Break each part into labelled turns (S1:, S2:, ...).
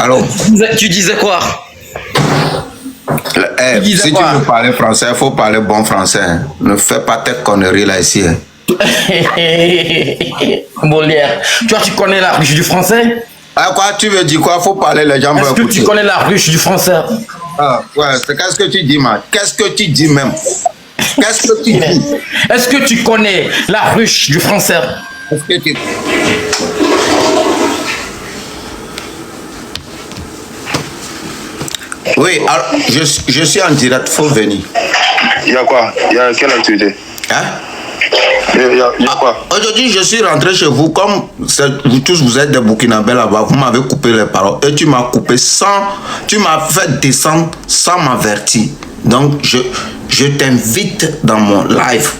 S1: Allô?
S2: Tu disais quoi?
S1: Si tu veux parler français, il faut parler bon français. Ne fais pas tes conneries là ici.
S2: Molière. Tu connais la ruche du français?
S1: Ah, quoi, tu veux dire quoi? Il faut parler les gens.
S2: Est-ce que tu connais la ruche du français?
S1: Ah, ouais, qu'est-ce que tu dis, man? Qu'est-ce que tu dis même? Qu'est-ce que tu dis?
S2: Est-ce que tu connais la ruche du français?
S1: Est-ce que tu... Oui, alors, je suis en direct, faut venir.
S3: Il y a quoi? Il y a quelle activité?
S1: Hein?
S3: Il y a quoi?
S1: Aujourd'hui, je suis rentré chez vous, comme vous tous vous êtes des Burkinabés là-bas, vous m'avez coupé les paroles et tu m'as coupé sans, tu m'as fait descendre sans m'avertir. Donc, je t'invite dans mon live.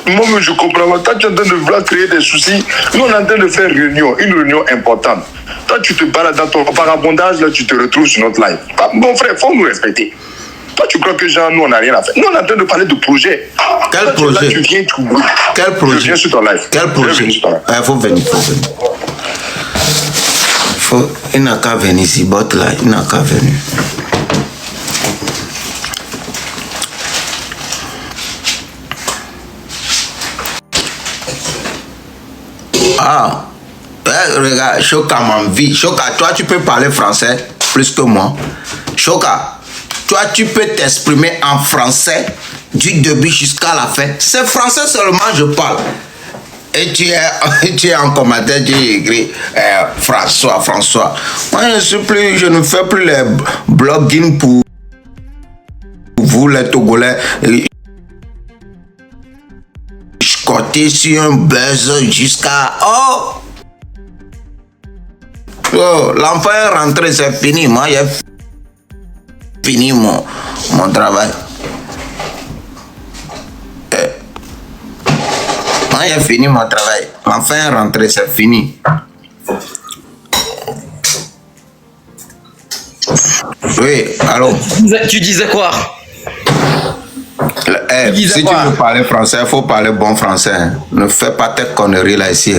S3: Moi, je comprends pas. Toi, tu es en train de vouloir créer des soucis. Nous, on est en train de faire une réunion importante. Toi, tu te balades dans ton parabondage, là, tu te retrouves sur notre live. Mon frère, il faut nous respecter. Toi, tu crois que genre, nous, on n'a rien à faire. Nous, on est en train de parler de projet.
S1: Quel
S3: toi,
S1: projet?
S3: Là, tu viens, tu...
S1: Quel projet?
S3: Je viens sur ton live.
S1: Quel projet? Il faut venir, il n'a qu'à venir ici, bot là, il n'a qu'à venir. Ah, regarde, Choka m'envie. Choka, toi, tu peux parler français plus que moi. Choka, toi, tu peux t'exprimer en français du début jusqu'à la fin. C'est français seulement, je parle. Et tu es en commentaire, tu écris François. Moi, je ne fais plus les blogging pour vous, les Togolais. Côté sur un buzz jusqu'à... Oh, l'enfant est rentré, c'est fini. Moi, j'ai fini mon travail. Moi, j'ai fini mon travail. L'enfant est rentré, c'est fini. Oui, allô?
S2: Tu disais quoi?
S1: Si tu veux parler français, il faut parler bon français. Ne fais pas tes conneries là ici.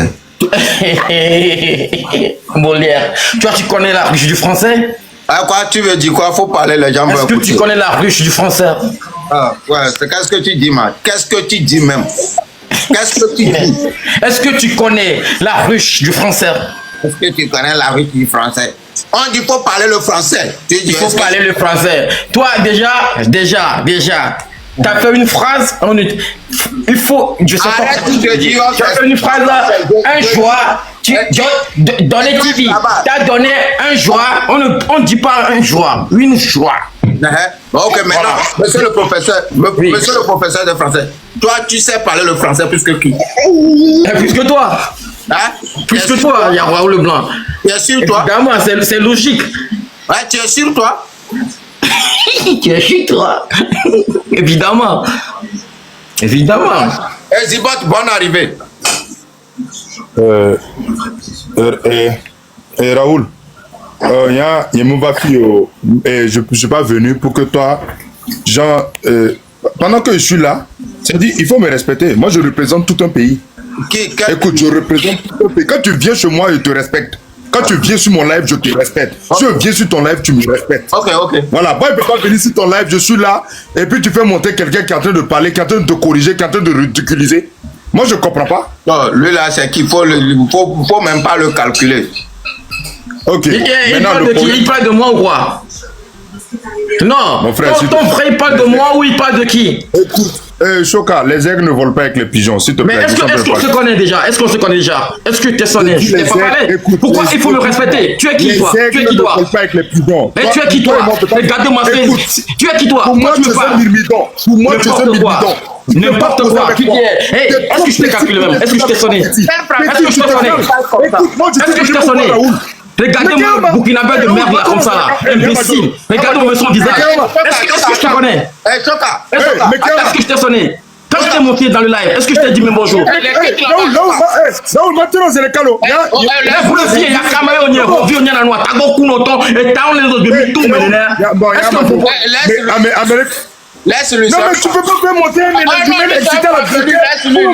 S2: Molière. Tu connais la ruche du français?
S1: Ah, quoi, tu veux dire quoi? Il faut parler les gens.
S2: Est-ce que tu connais la ruche du français?
S1: Ah, ouais, qu'est-ce que tu dis, man? Qu'est-ce que tu dis même? Qu'est-ce que tu dis?
S2: Est-ce que tu connais la ruche du français?
S1: Est-ce que tu connais la ruche du français? On dit qu'il faut parler le français.
S2: Il faut parler le français. Toi, déjà, tu as fait une phrase, il faut... Je sais pas. Tu as fait une phrase, un joie, dans les TV, tu as donné un joie, on ne dit pas un joie, une joie.
S1: Ok, maintenant, monsieur le professeur de français, toi, tu sais parler le français plus que qui?
S2: Plus que toi.
S1: Hein?
S2: Plus que toi, il y a Raoul Leblanc.
S1: Tu es sûr, toi?
S2: Évidemment, c'est logique.
S1: Ouais, tu es sûr, toi?
S2: Tu es sûr, toi? Évidemment.
S1: Et Zibot, bonne arrivée.
S3: Raoul, il y a mon fille, je ne suis pas venu pour que toi, genre, pendant que je suis là, c'est-à-dire, il faut me respecter. Moi, je représente tout un pays. Écoute, je représente tout un pays. Quand tu viens chez moi, je te respecte. Quand tu viens sur mon live, je te respecte. Si je viens sur ton live, tu me respectes.
S1: Ok.
S3: Voilà, moi, je ne peux pas venir sur ton live, je suis là, et puis tu fais monter quelqu'un qui est en train de parler, qui est en train de te corriger, qui est en train de ridiculiser. Moi, je ne comprends pas.
S1: Non, lui là, c'est qu'il faut même pas le calculer.
S3: Ok.
S2: Il parle de moi ou quoi? Non, mon frère, ton frère il parle de moi ou il parle de qui?
S3: Écoute, Choka, les aigles ne volent pas avec les pigeons, s'il te plaît.
S2: Mais est-ce qu'on se connaît déjà? Est-ce que tu t'es sonné? Je t'ai pas parlé. Pourquoi il faut me respecter? Tu es qui toi? Tu es qui toi? Et tu es qui toi? Regarde-moi, tu es qui toi?
S3: Pour moi, tu es un mirmidon. Pour moi, tu es un mirmidon.
S2: N'importe quoi. Est-ce que je t'ai calculé même? Est-ce que je t'ai sonné? Est-ce que je t'ai sonné? Est-ce que je t'ai sonné? Regardez-moi, Burkinabé de merde là, comme ça là, imbécile. Regardez-moi son visage. Est-ce que je te connais? Est-ce que je t'ai sonné? Quand je t'ai monté dans le live, est-ce que je t'ai dit même bonjour?
S3: Non, maintenant c'est le calot.
S2: Vous le savez, il y a Kamae on y est revu, on y est dans la noix. T'as beaucoup longtemps et t'as les autres de tout, est-ce que vous...
S1: Laisse-le.
S3: Non, mais tu peux pas faire monter un énergumène excité à la vérité.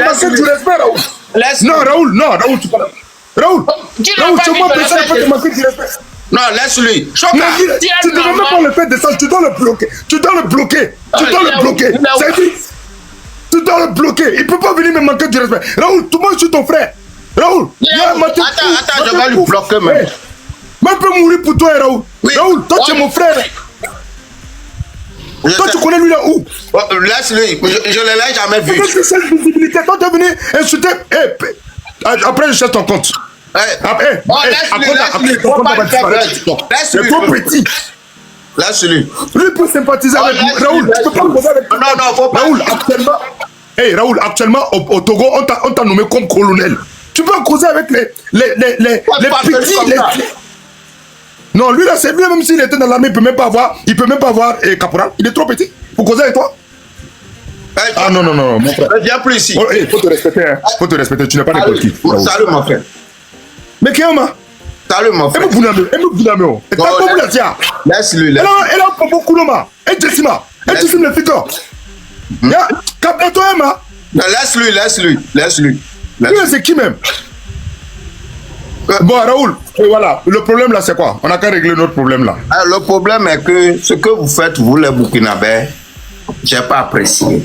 S3: Parce que tu respectes Raoul. Non, Raoul, tu parles. Raoul, Raoul, c'est moi, personne ne peut te manquer de respect.
S1: Non, laisse-lui. Choka.
S3: Tu ne devrais même pas le faire descendre, tu dois le bloquer. Tu dois le bloquer. Tu dois le bloquer. Tu dois le bloquer. Il ne peut pas venir me manquer de respect. Raoul, tout le monde, je suis ton frère. Raoul,
S1: attends, je vais lui bloquer même.
S3: Moi, je peux mourir pour toi, Raoul.
S1: Oui.
S3: Raoul, toi, tu es mon frère. Toi, tu connais lui là où?
S1: Laisse-lui. Je ne l'ai jamais vu.
S3: Cette visibilité, toi, tu es venu insulter. Après, je cherche ton compte. Après,
S1: laisse-lui.
S3: C'est trop petit.
S1: Laisse-lui.
S3: Lui peut sympathiser avec Raoul. Tu peux pas causer avec.
S1: Non, faut pas.
S3: Raoul, actuellement, au Togo, on t'a nommé comme colonel. Tu peux causer avec les petits. Non, lui là, c'est lui même s'il était dans l'armée, il peut même pas avoir caporal. Il est trop petit pour causer avec toi. Ah non, mon frère.
S1: Viens plus ici.
S3: Faut te respecter, hein. Faut te respecter, tu n'es pas n'importe qui.
S1: Salut mon frère.
S3: Mais qui est ma?
S1: Salut mon frère. Laisse-lui.
S3: Elle a un popo Kouloma. Et Jessima. Et tu filmes le figure. Capte-toi, ma.
S1: Laisse-lui.
S3: Lui, c'est qui même? Bon, Raoul, voilà. Le problème là, c'est quoi? On n'a qu'à régler notre problème là.
S1: Le problème est que ce que vous faites, vous les Burkinabés, je n'ai pas apprécié.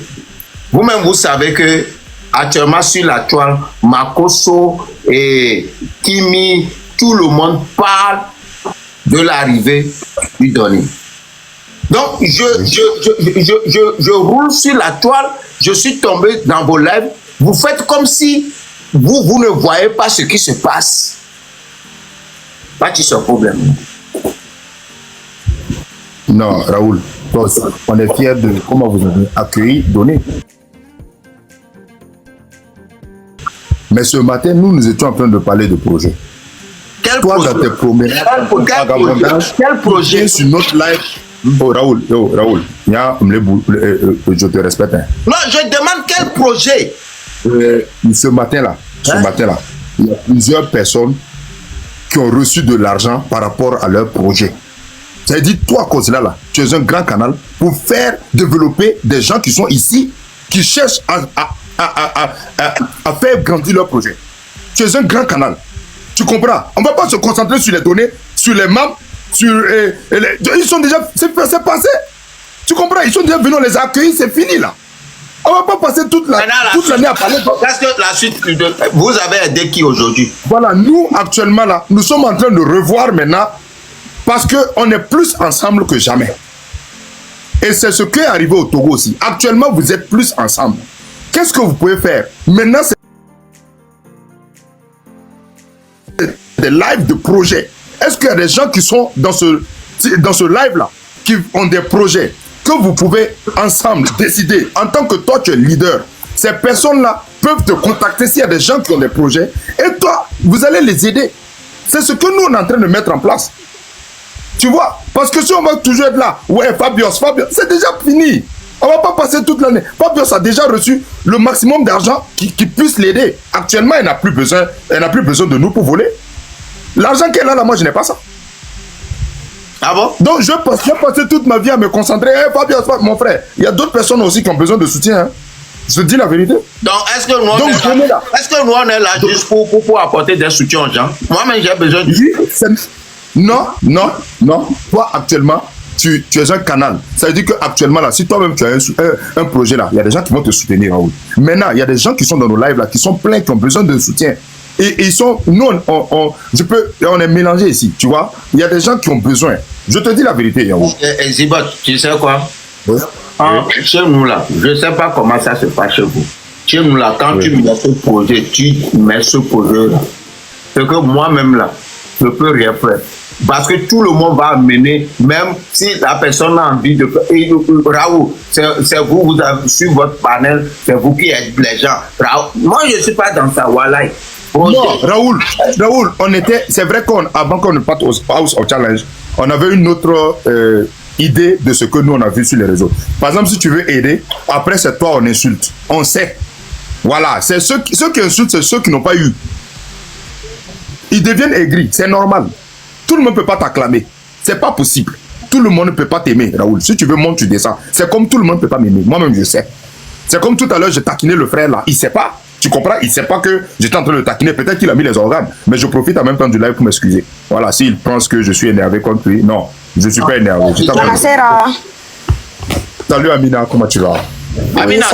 S1: Vous-même, vous savez que actuellement sur la toile, Makosso et Kimi, tout le monde parle de l'arrivée du Doni. Donc, je roule sur la toile, je suis tombé dans vos lives. Vous faites comme si vous ne voyez pas ce qui se passe. Pas de ce problème.
S3: Non, Raoul, on est fiers de comment vous avez accueilli Doné. Mais ce matin, nous étions en train de parler de projet.
S1: Quel
S3: Toi,
S1: projet?
S3: dans tes promenades,
S1: Quel projet?
S3: Sur notre live. Oh, Raoul, je te respecte. Hein.
S1: Non, je demande quel projet?
S3: Ce matin-là, il y a plusieurs personnes qui ont reçu de l'argent par rapport à leur projet. C'est-à-dire, toi, Kozla, tu es un grand canal pour faire développer des gens qui sont ici, qui cherchent à faire grandir leur projet. Tu es un grand canal. Tu comprends? On ne va pas se concentrer sur les données, sur les membres, ils sont déjà... C'est passé. Tu comprends? Ils sont déjà venus, on les a accueillis, c'est fini là. On ne va pas passer toute l'année à parler.
S1: Parce que la suite, vous avez aidé qui aujourd'hui?
S3: Voilà, nous actuellement là, nous sommes en train de revoir maintenant parce qu'on est plus ensemble que jamais. Et c'est ce qui est arrivé au Togo aussi. Actuellement, vous êtes plus ensemble. Qu'est-ce que vous pouvez faire? Maintenant, c'est des lives de projets. Est-ce qu'il y a des gens qui sont dans ce live-là, qui ont des projets que vous pouvez ensemble décider, en tant que toi tu es leader, ces personnes-là peuvent te contacter s'il y a des gens qui ont des projets, et toi, vous allez les aider. C'est ce que nous on est en train de mettre en place. Tu vois? Parce que si on va toujours être là, ouais, Fabios, c'est déjà fini. On ne va pas passer toute l'année. Fabios a déjà reçu le maximum d'argent qui puisse l'aider. Actuellement, elle n'a plus besoin de nous pour voler. L'argent qu'elle a là, moi, je n'ai pas ça.
S1: Ah bon?
S3: Donc, je passer toute ma vie à me concentrer. Hey, Fabien, mon frère, il y a d'autres personnes aussi qui ont besoin de soutien. Hein. Je te dis la vérité.
S1: Donc, est-ce que nous, on est là juste pour apporter des soutiens aux gens? Moi-même, j'ai besoin de...
S3: Non. Toi, actuellement, tu es un canal. Ça veut dire qu'actuellement, là, si toi-même tu as un projet là, il y a des gens qui vont te soutenir. Raoul. Maintenant, il y a des gens qui sont dans nos lives là, qui sont pleins, qui ont besoin de soutien. Et ils sont, nous, on est mélangés ici, tu vois. Il y a des gens qui ont besoin. Je te dis la vérité, Yahoo.
S1: Zibot, tu sais quoi? Oui. Chez nous, là, je ne sais pas comment ça se passe chez vous. Chez nous, là, quand tu mets ce projet, tu mets ce projet-là. C'est que moi-même, là, je ne peux rien faire. Parce que tout le monde va amener, même si la personne a envie de faire. Et Raoul, c'est vous avez sur votre panel, c'est vous qui êtes les gens. Raoul, moi, je ne suis pas dans ça, voilà.
S3: Non, Raoul, c'est vrai qu'avant qu'on ne parte au House of Challenge, on avait une autre idée de ce que nous on a vu sur les réseaux. Par exemple, si tu veux aider, après c'est toi on insulte. On sait. Voilà, c'est ceux qui insultent, c'est ceux qui n'ont pas eu. Ils deviennent aigris, c'est normal. Tout le monde ne peut pas t'acclamer. C'est pas possible. Tout le monde ne peut pas t'aimer, Raoul. Si tu veux monter, tu descends. C'est comme tout le monde ne peut pas m'aimer. Moi-même, je sais. C'est comme tout à l'heure, j'ai taquiné le frère là. Il ne sait pas. Tu comprends? Il ne sait pas que j'étais en train de taquiner. Peut-être qu'il a mis les organes. Mais je profite en même temps du live pour m'excuser. Voilà, s'il pense que je suis énervé contre lui, non, je ne suis pas énervé. Salut Amina, comment tu vas?
S2: Amina,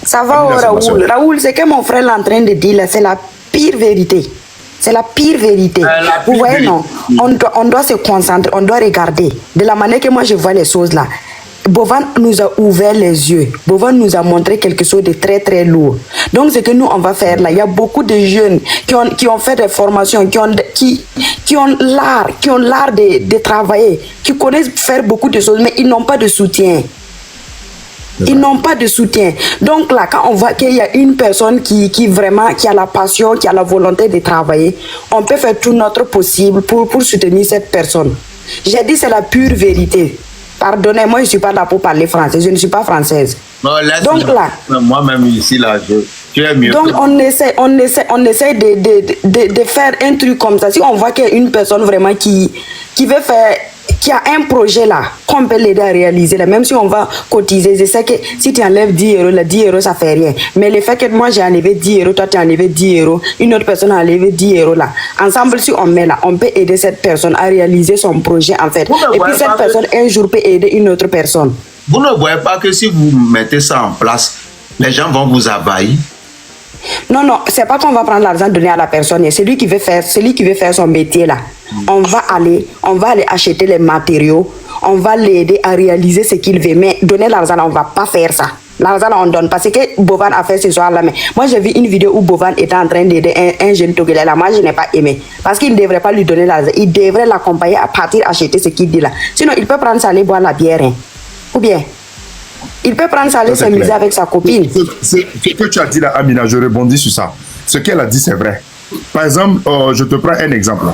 S4: ça va, Raoul. Raoul, c'est que mon frère est en train de dire là, c'est la pire vérité. C'est la pire vérité. Vous voyez, non? On doit se concentrer, on doit regarder. De la manière que moi je vois les choses là. Bovan nous a ouvert les yeux. Bovan nous a montré quelque chose de très très lourd. Donc ce que nous on va faire là, il y a beaucoup de jeunes qui ont fait des formations, qui ont l'art de travailler, qui connaissent faire beaucoup de choses, mais ils n'ont pas de soutien. Ils n'ont pas de soutien. Donc là, quand on voit qu'il y a une personne qui vraiment, qui a la passion, qui a la volonté de travailler, on peut faire tout notre possible pour soutenir cette personne. J'ai dit c'est la pure vérité. Pardonnez-moi, je ne suis pas là pour parler français. Je ne suis pas française.
S1: Non,
S4: donc là,
S1: moi-même ici, là, tu es mieux.
S4: Donc on essaie de faire un truc comme ça. Si on voit qu'il y a une personne vraiment qui veut faire, qui a un projet là, qu'on peut l'aider à réaliser là, même si on va cotiser. Je sais que si tu enlèves 10 euros, là, 10 euros ça fait rien. Mais le fait que moi j'ai enlevé 10 euros, toi tu as enlevé 10 euros, une autre personne a enlevé 10 euros là. Ensemble, si on met là, on peut aider cette personne à réaliser son projet en fait. Et puis cette personne un jour peut aider une autre personne.
S1: Vous ne voyez pas que si vous mettez ça en place, les gens vont vous envahir?
S4: Non, non, c'est pas qu'on va prendre l'argent donner à la personne. C'est celui qui veut faire son métier là. On va aller acheter les matériaux. On va l'aider à réaliser ce qu'il veut. Mais donner l'argent là, on va pas faire ça. L'argent là, on donne. Parce que Bovan a fait ce soir là. Mais moi, j'ai vu une vidéo où Bovan était en train d'aider un jeune Togolais là. Moi, je n'ai pas aimé. Parce qu'il ne devrait pas lui donner l'argent. Il devrait l'accompagner à partir acheter ce qu'il dit là. Sinon, il peut prendre ça, aller boire la bière. Hein. Ou bien, il peut prendre ça, aller s'amuser avec sa copine.
S3: Ce que tu as dit là, Amina, je rebondis sur ça. Ce qu'elle a dit, c'est vrai. Par exemple, je te prends un exemple.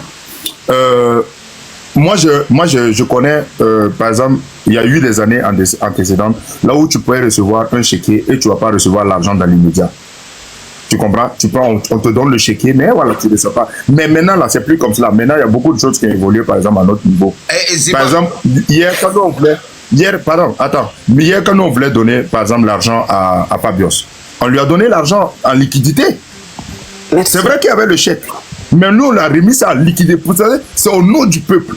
S3: Moi, je connais, par exemple, il y a eu des années antécédentes, là où tu pourrais recevoir un chéquier et tu ne vas pas recevoir l'argent dans l'immédiat. Tu comprends? Tu prends, on te donne le chéquier, mais voilà, tu ne le sais pas. Mais maintenant, là, c'est plus comme cela. Maintenant, il y a beaucoup de choses qui ont évolué, par exemple, à notre niveau. Par exemple, hier, quand on voulait... Hier, quand on voulait donner, par exemple, l'argent à Fabios, on lui a donné l'argent en liquidité. C'est vrai qu'il y avait le chèque. Mais nous, on a remis ça en liquidité. Vous savez, c'est au nom du peuple.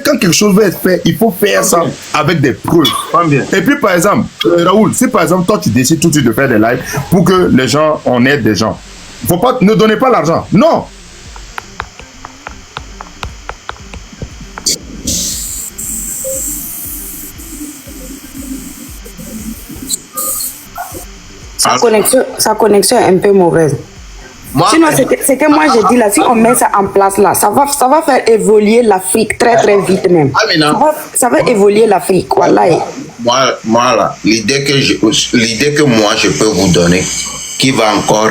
S3: Quand quelque chose va être fait, il faut faire ça avec des preuves. Et puis, par exemple, Raoul, si par exemple, toi, tu décides tout de suite de faire des lives pour que les gens, on aide des gens, faut pas, ne donnez pas l'argent. Non!
S4: Sa connexion est un peu mauvaise. Sinon, c'est que moi, j'ai dit là, si on met ça en place là, ça va faire évoluer l'Afrique très très vite même. Ça va évoluer l'Afrique. Voilà.
S1: Moi là, l'idée que moi je peux vous donner, qui va encore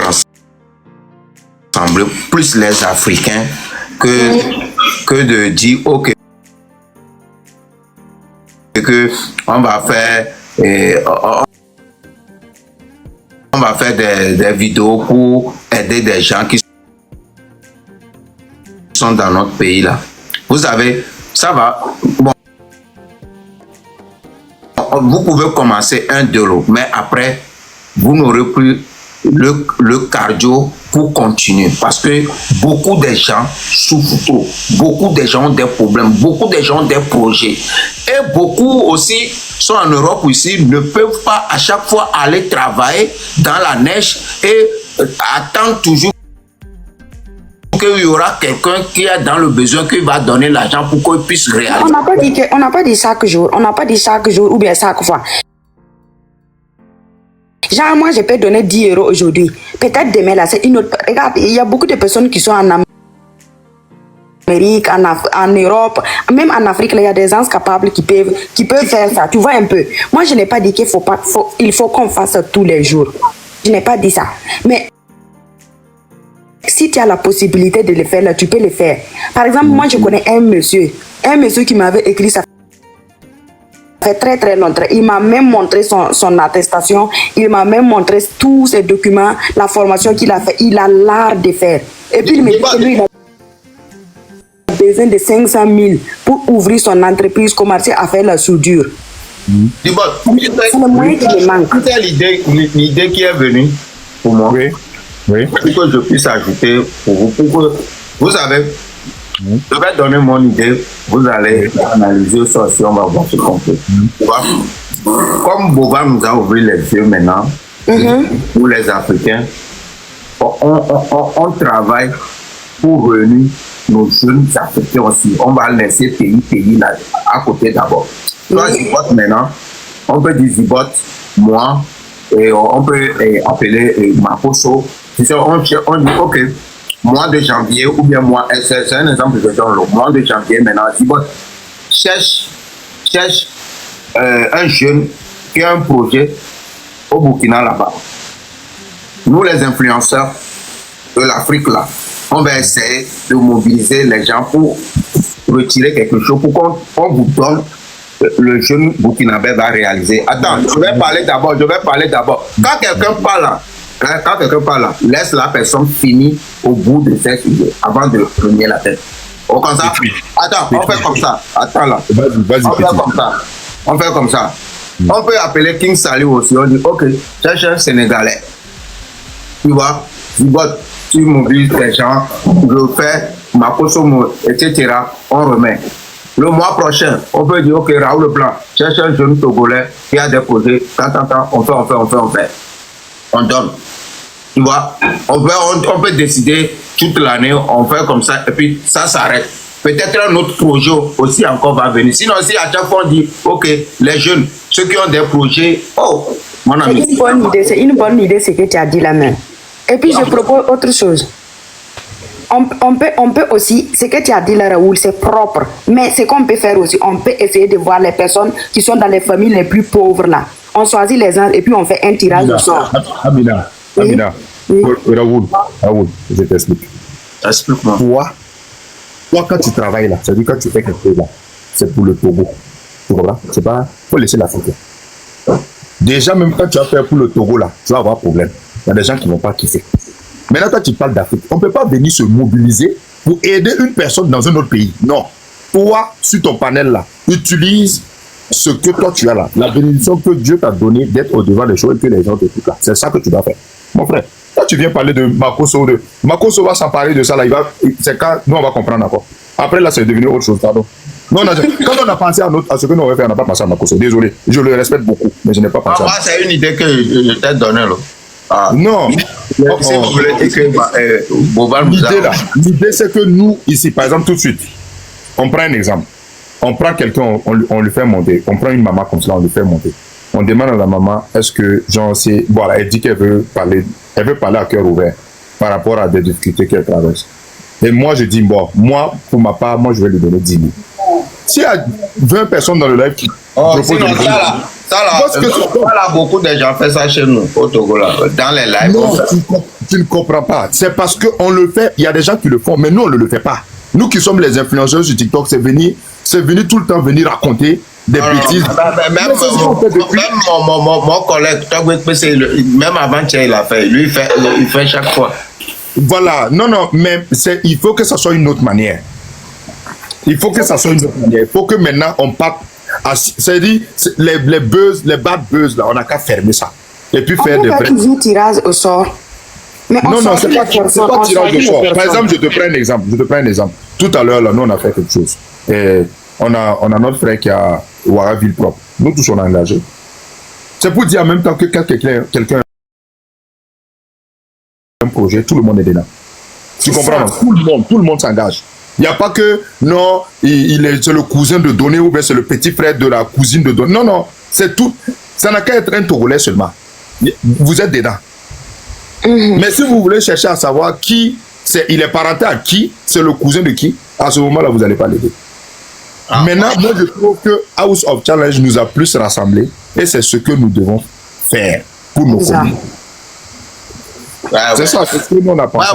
S1: rassembler plus les Africains que de dire ok, que on va faire des vidéos pour aider des gens qui sont dans notre pays là. Vous savez, ça va. Bon, vous pouvez commencer 1 $, mais après, vous n'aurez plus le cardio pour continuer. Parce que beaucoup de gens souffrent trop. Beaucoup de gens ont des problèmes. Beaucoup de gens ont des projets. Et beaucoup aussi sont en Europe ici, ne peuvent pas à chaque fois aller travailler dans la neige et attendre toujours qu'il y aura quelqu'un qui est dans le besoin qui va donner l'argent pour qu'on puisse réaliser.
S4: On n'a pas dit chaque jour. On n'a pas dit chaque jour ou bien chaque fois. Genre, moi, je peux donner 10 € aujourd'hui. Peut-être demain, là, c'est une autre... Regarde, il y a beaucoup de personnes qui sont en Amérique, en Europe, même en Afrique, là, il y a des gens capables qui peuvent faire ça. Tu vois un peu. Moi, je n'ai pas dit qu'il faut qu'on fasse ça tous les jours. Je n'ai pas dit ça. Mais si tu as la possibilité de le faire, là, tu peux le faire. Par exemple, moi, je connais un monsieur qui m'avait écrit ça. Fait très très longtemps. Il m'a même montré son attestation, il m'a même montré tous ses documents, la formation qu'il a fait. Il a l'art de faire. Et puis il me dit que lui, il a besoin de 500 000 pour ouvrir son entreprise, commencer à faire la soudure.
S1: C'est le moyen qui me manque. C'est l'idée qui est venue. pour moi.
S3: Oui. Oui.
S1: Pour que je puisse ajouter pour vous. Pour que, vous savez, je vais donner mon idée. Vous allez analyser ça aussi, on va voir ce qu'on peut. Tu vois? Comme Boba nous a ouvert les yeux maintenant, pour les Africains, on travaille pour réunir nos jeunes Africains aussi. On va laisser pays là à côté d'abord. Toi, Zibot maintenant, on peut dire Zibot, moi, et on peut appeler Makoso. On dit, ok, mois de janvier, ou bien mois, c'est un exemple que je donne, le mois de janvier maintenant, Zibot cherche un jeune qui a un projet au Burkina là-bas. Nous, les influenceurs de l'Afrique là, on va essayer de mobiliser les gens pour retirer quelque chose, pour qu'on vous donne le jeune Burkinabé va réaliser. Attends, je vais parler d'abord. Quand quelqu'un parle là, laisse la personne finir au bout de ses sujets avant de prendre la tête. Comme ça. Attends, on fait comme ça. Attends là. On fait comme ça. On peut appeler King Sali aussi. On dit, ok, cherche un Sénégalais. Tu vois, tu mobilises les gens, je fais Makoso, etc. On remet. Le mois prochain, on peut dire, ok, Raoul Leblanc, cherche un jeune Togolais qui a des projets. On fait. On donne. Tu vois, on peut décider toute l'année, on fait comme ça, et puis ça s'arrête. Peut-être un autre projet aussi encore va venir. Sinon, si à chaque fois on dit, ok, les jeunes, ceux qui ont des projets, oh, mon ami.
S4: C'est une bonne idée ce que tu as dit là même. Et puis je propose autre chose. On peut aussi, ce que tu as dit là, Raoul, c'est propre. Mais ce qu'on peut faire aussi, on peut essayer de voir les personnes qui sont dans les familles les plus pauvres là. On choisit les uns et puis on fait un tirage au sort.
S3: Amina. Oui. Raoul, je t'explique.
S1: Explique-moi.
S3: Toi, quand tu travailles là, c'est-à-dire quand tu fais quelque chose là, c'est pour le Togo. Tu comprends? C'est pas, faut laisser l'Afrique. Déjà, même quand tu vas faire pour le Togo là, tu vas avoir problème. Il y a des gens qui ne vont pas kiffer. Maintenant, quand tu parles d'Afrique, on ne peut pas venir se mobiliser pour aider une personne dans un autre pays. Non. Toi, sur ton panel là, utilise ce que toi tu as là. La bénédiction que Dieu t'a donnée d'être au-devant des choses et que les gens t'écoutent là. C'est ça que tu dois faire. Mon frère, quand tu viens parler de Makoso, Makoso va s'emparer de ça là. C'est quand nous on va comprendre encore. Après là, c'est devenu autre chose. Pardon. Non, quand on a pensé à ce que nous on va faire, on n'a pas pensé à Makoso. Désolé, je le respecte beaucoup, mais je n'ai pas pensé à
S1: moi, c'est une idée que je t'ai donnée là.
S3: Non.
S1: Si vous voulez dire que
S3: l'idée c'est que nous, ici, par exemple, tout de suite, on prend un exemple. On prend quelqu'un, on lui fait monter. On prend une maman comme ça, on lui fait monter. On demande à la maman, est-ce que, genre, voilà, elle dit qu'elle veut parler à cœur ouvert par rapport à des difficultés qu'elle traverse. Et moi, je dis, bon, moi, pour ma part, moi, je vais lui donner 10 000. S'il y a 20 personnes dans le live qui proposent
S1: beaucoup de gens font ça chez nous, au Togo, là, dans les lives.
S3: Non, tu ne comprends pas. C'est parce qu'on le fait, il y a des gens qui le font, mais nous, on ne le fait pas. Nous qui sommes les influenceurs sur TikTok, c'est venu tout le temps venir raconter des bêtises.
S1: Même mon collègue, même avant-hier, il a fait. Lui, il fait chaque fois.
S3: Voilà. Non, mais il faut que ça soit une autre manière. Il faut que ça soit une autre manière. Il faut que maintenant, on parte. C'est-à-dire, les bad buzz, là, on n'a qu'à fermer ça. Et puis faire des vrais.
S4: On peut toujours tirage au sort. Mais
S3: non, c'est pas tirage au sort. Par exemple, je te prends un exemple. Tout à l'heure, là, nous, on a fait quelque chose. Et on a notre frère qui a Ouara Ville Propre. Nous tous, on a engagé. C'est pour dire en même temps que quand quelqu'un a un projet, tout le monde est dedans. Tu comprends? Tout le monde s'engage. Il n'y a pas que, non, c'est le cousin de Doné ou bien c'est le petit frère de la cousine de Doné. Non, c'est tout. Ça n'a qu'à être un Togolais seulement. Vous êtes dedans. Mais si vous voulez chercher à savoir il est parenté à qui, c'est le cousin de qui, à ce moment-là, vous n'allez pas l'aider. Maintenant, moi, je trouve que House of Challenge nous a plus rassemblés et c'est ce que nous devons faire pour nos communes. C'est ça, c'est ce que nous on a pensé.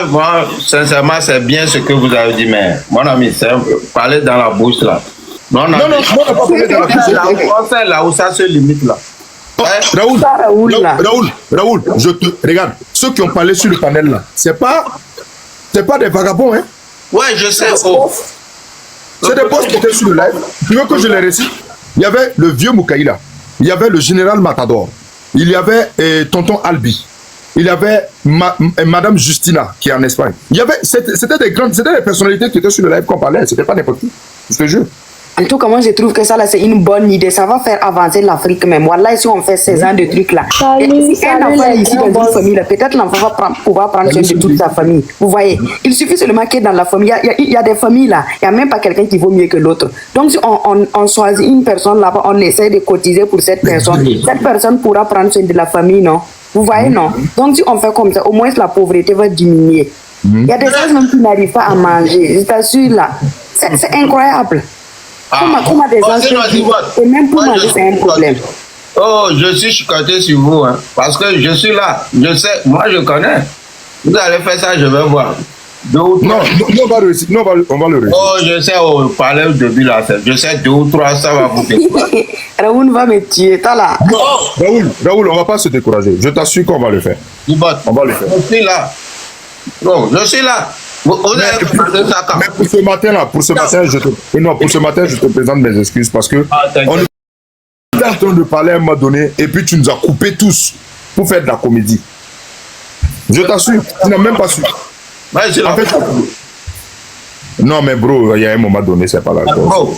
S1: Moi, sincèrement, c'est bien ce que vous avez dit, mais mon ami, c'est parler dans la bouche là. Non, on n'a pas parlé dans la bouche. On fait là où ça se limite là.
S3: Raoul, je te regarde. Ceux qui ont parlé sur le panel là, c'est pas des vagabonds, hein?
S1: Ouais, je sais.
S3: C'est des boss qui étaient sur le live. Tu veux que je les récite? Il y avait le vieux Moukaïla, il y avait le général Matador, il y avait Tonton Albi, il y avait Madame Justina qui est en Espagne. C'était des personnalités qui étaient sur le live qu'on parlait. C'était pas n'importe qui. Je te jure.
S4: En tout cas, moi, je trouve que ça, là, c'est une bonne idée. Ça va faire avancer l'Afrique même. Voilà, si on fait 16 ans de trucs, là. Et si un enfant est ici dans une famille, là, peut-être l'enfant va pouvoir prendre soin de toute sa famille. Vous voyez, il suffit seulement que dans la famille, il y a des familles, là, il n'y a même pas quelqu'un qui vaut mieux que l'autre. Donc, si on choisit une personne là-bas, on essaie de cotiser pour cette personne. Cette personne pourra prendre soin de la famille, non? Vous voyez, non? Donc, si on fait comme ça, au moins la pauvreté va diminuer. Il y a des gens même qui n'arrivent pas à manger. Je t'assure, là. C'est incroyable. Comment des gens et même pour manger, c'est un problème.
S1: Oh, je suis chicoté sur vous, hein, parce que je suis là. Je sais, moi je connais. Vous allez faire ça, je vais voir.
S3: Non, on va réussir. Non, on va le réussir.
S1: Oh, je sais, on parlait au début là. Je sais, 2 ou 3, ça va vous décourager.
S4: Raoul va me tuer, t'as là.
S3: Raoul, on va pas se décourager. Je t'assure qu'on va le faire. On va le faire.
S1: Je suis là. Non, je suis là. Vous avez parlé de ça quand même.
S3: Pour ce matin, je te présente mes excuses parce que on était en train de parler à un moment donné et puis tu nous as coupés tous pour faire de la comédie. Je t'assure, tu n'as même pas su.
S1: Ouais, en fait,
S3: non, mais bro, il y a un moment donné, c'est pas la chose.
S1: Bro,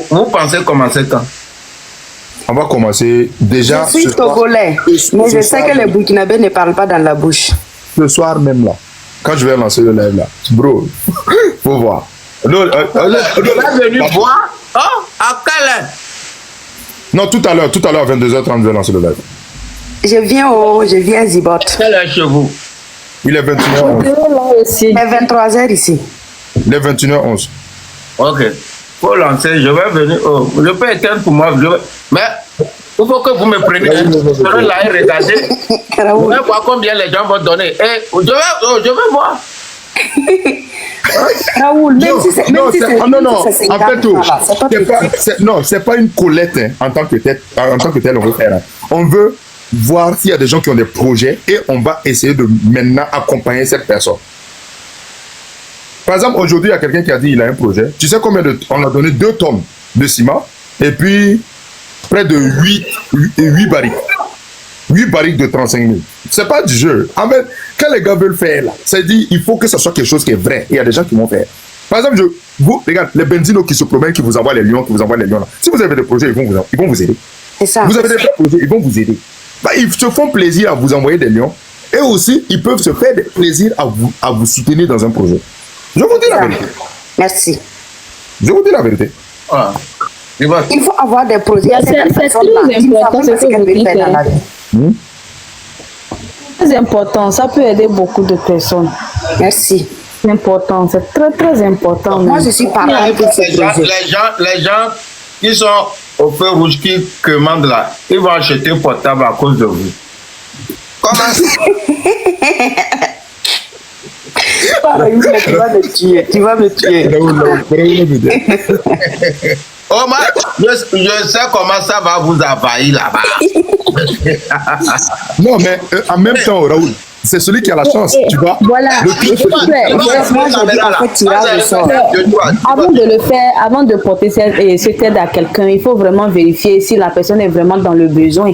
S1: vous pensez commencer quand?
S3: On va commencer déjà.
S4: Je suis togolais, mais je sais que les Burkinabés ne parlent pas dans la bouche.
S3: Ce soir même là. Quand je vais lancer le live là, bro, faut voir.
S1: Vous êtes venu voir? Oh, à quelle heure?
S3: Non, tout à l'heure, à 22h30, je vais lancer le live.
S4: Je viens à Zibot.
S1: Quelle heure chez vous?
S3: Il est 21h11.
S4: Il est 23h ici.
S3: Il est 21h11.
S1: Ok. Faut lancer, je vais venir. Oh, je peux éteindre pour moi. Mais il faut que vous me preniez. Je serai là et regarder. Vous allez voir combien les gens vont donner. Et je vais voir.
S4: Raoul, même si c'est.
S3: Non, en fait, c'est pas une collecte hein, en tant que tel, on veut faire. Hein. On veut voir s'il y a des gens qui ont des projets et on va essayer de maintenant accompagner cette personne. Par exemple, aujourd'hui, il y a quelqu'un qui a dit qu'il a un projet. Tu sais combien on a donné 2 tonnes de ciment et puis près de 8 barriques. 8 barriques de 35 000. C'est pas du jeu. En fait, quand les gars veulent faire là, c'est dit il faut que ce soit quelque chose qui est vrai. Et il y a des gens qui vont faire. Par exemple, regarde, les benzinos qui se promènent, qui vous envoient les lions, là. Si vous avez des projets, ils vont vous aider.
S4: C'est ça.
S3: Vous avez des projets, ils vont vous aider. Bah, ils se font plaisir à vous envoyer des lions. Et aussi, ils peuvent se faire des plaisirs à vous soutenir dans un projet. Je vous dis la vérité.
S4: Merci.
S3: Je vous dis la vérité.
S1: Voilà.
S4: Il faut avoir des projets.
S5: C'est très important ce que vous dites. Très important, ça peut aider beaucoup de personnes.
S4: Merci.
S5: C'est important, c'est très très important.
S4: Moi, je suis partie pour ces projets.
S1: Les gens qui sont au feu rouge, qui commandent là, ils vont acheter un portable à cause de vous. Comment
S4: Tu vas me tuer.
S1: Oh, moi, je sais comment ça va vous envahir là-bas.
S3: Non, mais en même temps, Raoul, c'est celui qui a la chance, tu vois.
S5: Voilà. Avant de porter cette aide à quelqu'un, il faut vraiment vérifier si la personne est vraiment dans le besoin.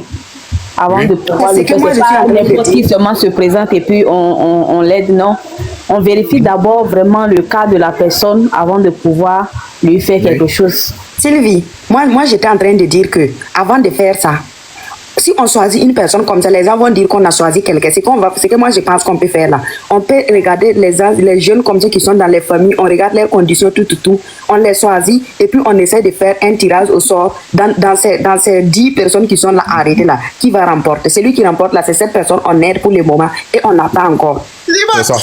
S5: Avant de pouvoir le faire, c'est pas n'importe qui seulement se présente et puis on l'aide, non. On vérifie d'abord vraiment le cas de la personne avant de pouvoir lui faire quelque chose.
S4: Sylvie, moi j'étais en train de dire que avant de faire ça, si on choisit une personne comme ça, les gens vont dire qu'on a choisi quelqu'un. C'est que moi je pense qu'on peut faire là. On peut regarder les jeunes comme ça qui sont dans les familles, on regarde leurs conditions, tout. On les choisit et puis on essaie de faire un tirage au sort dans ces 10 personnes qui sont là arrêtées là. Qui va remporter? Celui qui remporte là, c'est cette personne, on aide pour le moment et on attend encore.
S3: C'est ça.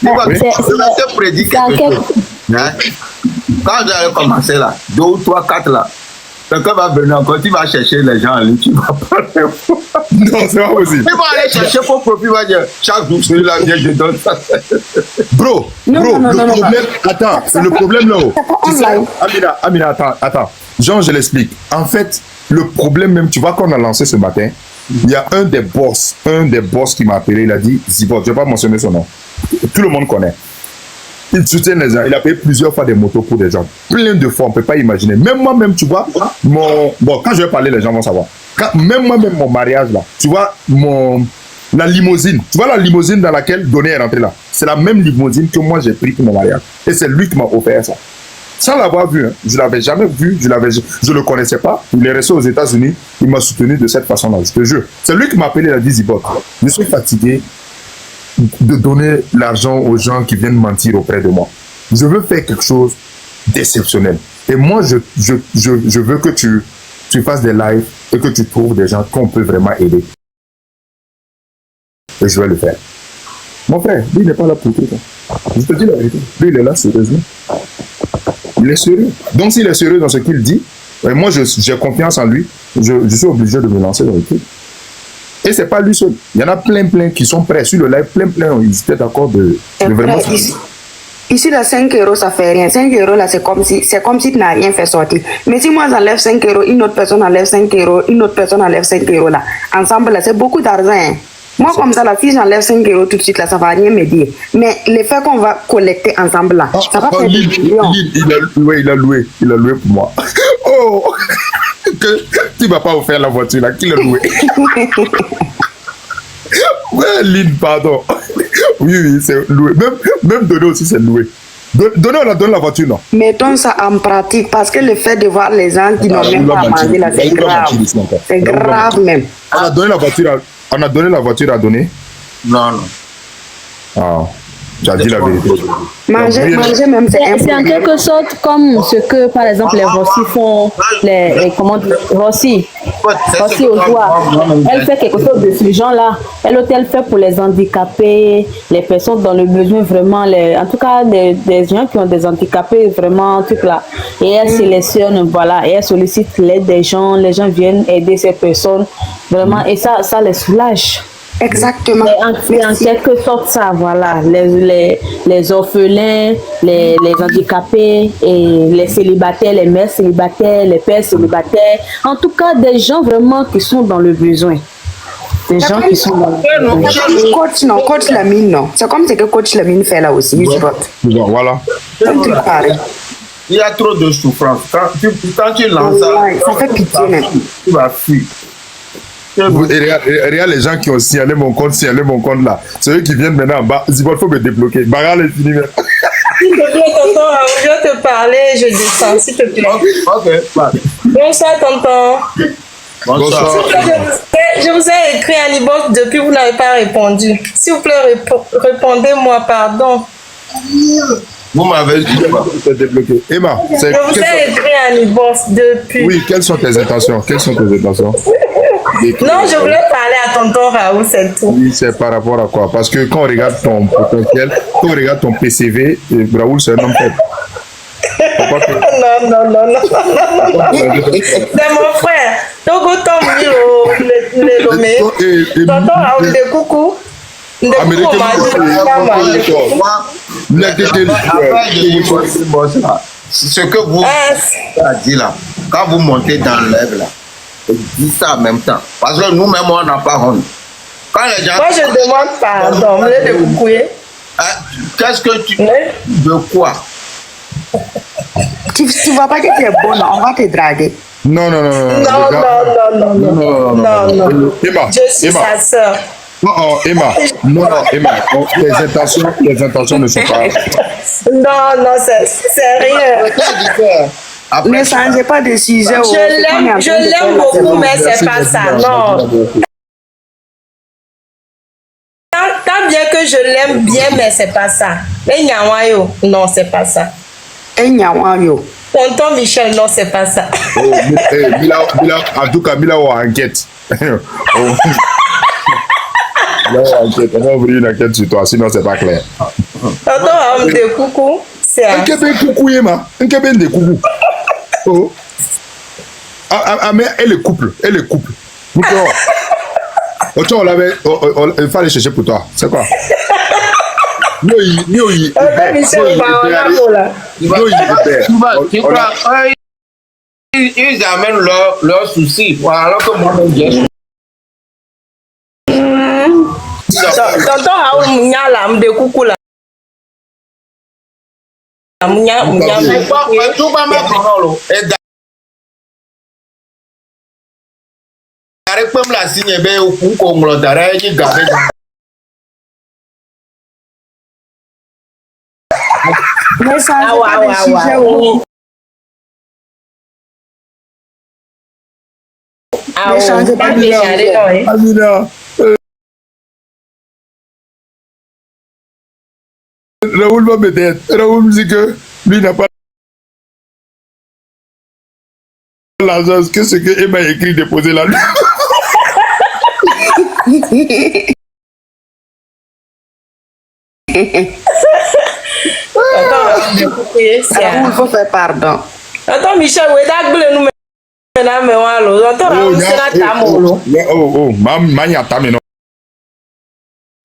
S1: Je te prédis quelque chose. Hein? Quand vous allez commencer là, 2 ou 3, 4 là, quelqu'un va venir encore, tu vas chercher les gens en ligne, tu vas pas les voir.
S3: Non, c'est pas possible.
S1: Ils vont aller chercher pour profit, va dire, chaque jour, celui-là vient, je donne ça.
S3: Bro, le problème là-haut. Amina, attends. Jean, je l'explique. En fait, le problème même, tu vois qu'on a lancé ce matin, il y a un des boss qui m'a appelé, il a dit, Zibot, je ne vais pas mentionner son nom. Tout le monde connaît. Il soutient les gens. Il a payé plusieurs fois des motos pour des gens. Plein de fois, on ne peut pas imaginer. Même moi-même, tu vois, quand je vais parler, les gens vont savoir. Même moi-même, mon mariage, là, tu vois, La limousine. Tu vois la limousine dans laquelle Doné est rentré là. C'est la même limousine que moi j'ai pris pour mon mariage. Et c'est lui qui m'a offert ça. Sans l'avoir vu, hein. Je ne l'avais jamais vu, je ne le connaissais pas. Il est resté aux États-Unis, il m'a soutenu de cette façon-là, je te jure. C'est lui qui m'a appelé, il a dit Zibot, je suis fatigué de donner l'argent aux gens qui viennent mentir auprès de moi. Je veux faire quelque chose d'exceptionnel. Et moi, je veux que tu fasses des lives et que tu trouves des gens qu'on peut vraiment aider. Et je vais le faire. Mon frère, lui, il n'est pas là pour tout. Je te dis la vérité. Lui, il est là sérieusement. Il est sérieux. Donc, s'il est sérieux dans ce qu'il dit, moi, j'ai confiance en lui. Je suis obligé de me lancer dans le truc. Et c'est pas lui seul. Il y en a plein qui sont prêts. Sur le live, plein, ils étaient d'accord de vraiment...
S4: Ici, là, 5 euros, ça fait rien. 5 euros, là, c'est comme si tu n'as rien fait sortir. Mais si moi, j'enlève 5 euros, une autre personne enlève 5 euros, une autre personne enlève 5 euros, là. Ensemble, là, c'est beaucoup d'argent, hein. Moi, comme ça, la fille, j'enlève 5 euros tout de suite, là, ça ne va rien me dire. Mais l'effet qu'on va collecter ensemble, là, ça va faire des millions.
S3: Il a loué pour moi. Oh! Tu ne vas pas offrir la voiture, là. Qui l'a loué? Ouais, Lynn, pardon. Oui, c'est loué. Même Dodo aussi, c'est loué. Dodo, on a donné la voiture, non?
S4: Mettons ça en pratique, parce que le fait de voir les gens qui n'ont même pas à manger, là, c'est grave. C'est grave même.
S3: On a donné la voiture à donner?
S1: Non.
S3: Ah, tu as dit la vérité.
S4: Manger même, c'est
S5: C'est en quelque sorte comme ce que, par exemple, les Rossi font, Rossi aux joies. Elle fait quelque chose de ce genre-là. Elle fait pour les handicapés, les personnes dans le besoin vraiment, en tout cas des gens qui ont des handicapés vraiment, tout là. Et elle sélectionne, voilà, et elle sollicite l'aide des gens, les gens viennent aider ces personnes, vraiment, et ça les soulage.
S4: Exactement.
S5: C'est en quelque sorte ça, voilà. Les orphelins, les handicapés, et les célibataires, les mères célibataires, les pères célibataires. En tout cas, des gens vraiment qui sont dans le besoin. Des gens qui sont dans le besoin.
S4: Coach Lamine, non. C'est comme ce que Coach Lamine fait là aussi.
S3: Voilà.
S4: C'est un truc pareil.
S1: Il y a trop de souffrance. Quand tu lances
S4: ça fait pitié même.
S1: Tu vas fuir.
S3: Regarde les gens qui ont signalé mon compte là. C'est eux qui viennent maintenant en bas. Il faut me débloquer. Baral est fini.
S6: S'il te plaît, tonton, je vais te parler, je descends, s'il te plaît.
S1: Ok.
S6: Bonsoir, tonton.
S1: Bonsoir.
S6: Je vous ai écrit un e-box depuis, vous n'avez pas répondu. S'il vous plaît, répondez-moi, pardon.
S1: Vous m'avez dit quoi?
S3: Emma,
S6: je vous ai écrit un e-box depuis.
S3: Oui, quelles sont tes intentions?
S6: Non, je voulais parler à tonton Raoul, c'est tout.
S3: Oui, c'est par rapport à quoi? Parce que quand on regarde ton potentiel, quand on regarde ton PCV, Raoul, c'est un homme faible.
S6: Non. C'est mon frère. Donc, autant le nommer. Tonton Raoul, de coucou.
S1: Ce que vous avez dit là, quand vous montez dans l'aigle là, dites ça en même temps. Parce que nous-mêmes, on n'a pas honte. Quand les gens...
S6: Moi, je demande pardon. Vous voulez de coucouiller?
S1: Qu'est-ce que tu... De quoi?
S4: Tu ne vois pas que tu es bonne, on va te draguer.
S3: Non.
S6: Emma, je suis sa sœur.
S3: Non, Emma. Tes intentions ne sont pas...
S6: Non, c'est rien.
S4: Ne changez pas de sujet.
S6: Je l'aime beaucoup, mais c'est pas ça. Non. Tant bien que je l'aime bien, mais c'est pas ça. Non, c'est pas ça. Tonton Michel, non, c'est pas ça.
S3: En tout cas, Mila a enquête. On va ouvrir une enquête sur toi, sinon c'est pas clair.
S6: Tonton de coucou, c'est un
S3: coucou, Emma. Un de coucou. Oh. Mais elle est couple. On l'avait. Il fallait chercher pour toi. C'est quoi?
S6: Ils
S1: amènent leurs soucis. Alors que moi,
S6: tonton Raoul Mounia là, de coucou là. Mounia.
S1: Avec comme la signe, ben, au coup, comme le daré, il garde.
S4: Mais ça, c'est pas des sujets où...
S6: Ah,
S4: Mais changez pas de sujet.
S3: Amina. Raoul va me dire. Raoul me dit que lui n'a pas l'argent. Que ce que Emma a écrit déposer là.
S4: Il faut faire pardon.
S6: Attends, Michel, où est-ce nous maintenant, mais on a attends, c'est la tamolo.
S3: Oh, maman, a tamé non.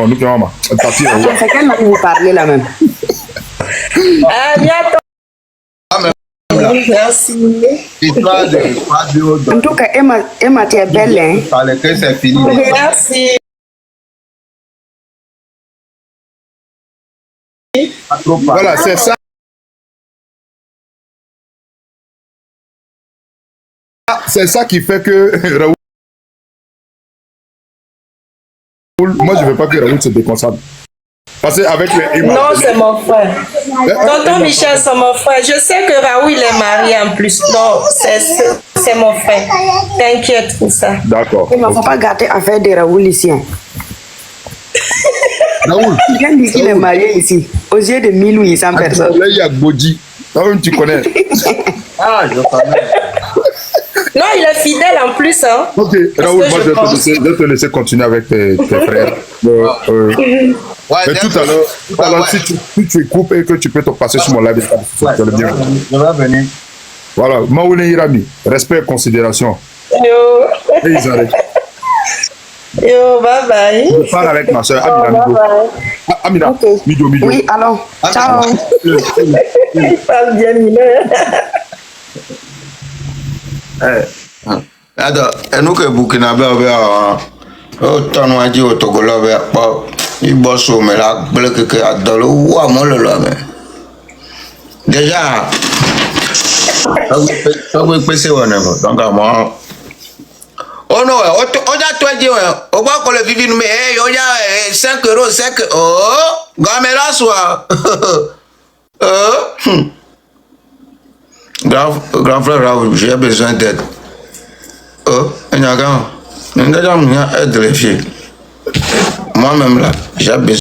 S3: Nous qui maman.
S4: C'est quelle langue vous parlez là même?
S6: Ah, bientôt. Merci.
S4: En tout cas, Emma, tu es belle, hein?
S1: Fallait que c'est fini.
S6: Merci.
S3: Voilà, c'est ça. C'est ça qui fait que Raoul. Moi, je ne veux pas que Raoul se déconcentre. Parce qu'avec les.
S6: Non, c'est mon frère. Tonton Michel, c'est mon frère. Je sais que Raoul est marié en plus. Non, c'est mon frère. T'inquiète pour ça.
S3: D'accord.
S4: Il ne faut pas gâter affaire de Raoul ici. Hein.
S3: Raoul.
S4: Il vient de dire qu'il est marié ici, aux yeux de 1800 personnes.
S3: Là, il y a Bodji. Toi-même, tu connais.
S1: Ah, je connais.
S6: Non, il est fidèle en plus. Hein.
S3: Ok, Raoul, moi, je vais te laisser continuer avec tes frères. Mais tout à l'heure, si tu coupes et que tu peux te passer sur mon live, ça va bien.
S1: Je vais venir.
S3: Voilà, Maoune Irami, respect et considération.
S6: Yo.
S3: Et ils arrêtent.
S6: Yo, bye bye.
S3: Je parle avec ma soeur Amina Mido. Amina,
S4: Okay.
S3: Mido.
S4: Oui, allons. Ciao.
S6: Il parle bien,
S1: Attends, et nous que Burkinabé, autant nous a dit au Togolais, il bosse au mais là, que à dans le ou à moi le lame. Déjà, ça vous passer on est donc à moi. Oh non, on a toi dit, on va qu'on le vive nous, mais il y a 5 €, 5 €. Oh, gamela soit. Grand frère Raoul, j'ai besoin d'aide. Oh, il y a un gars, aide les filles. Moi-même là, j'ai besoin.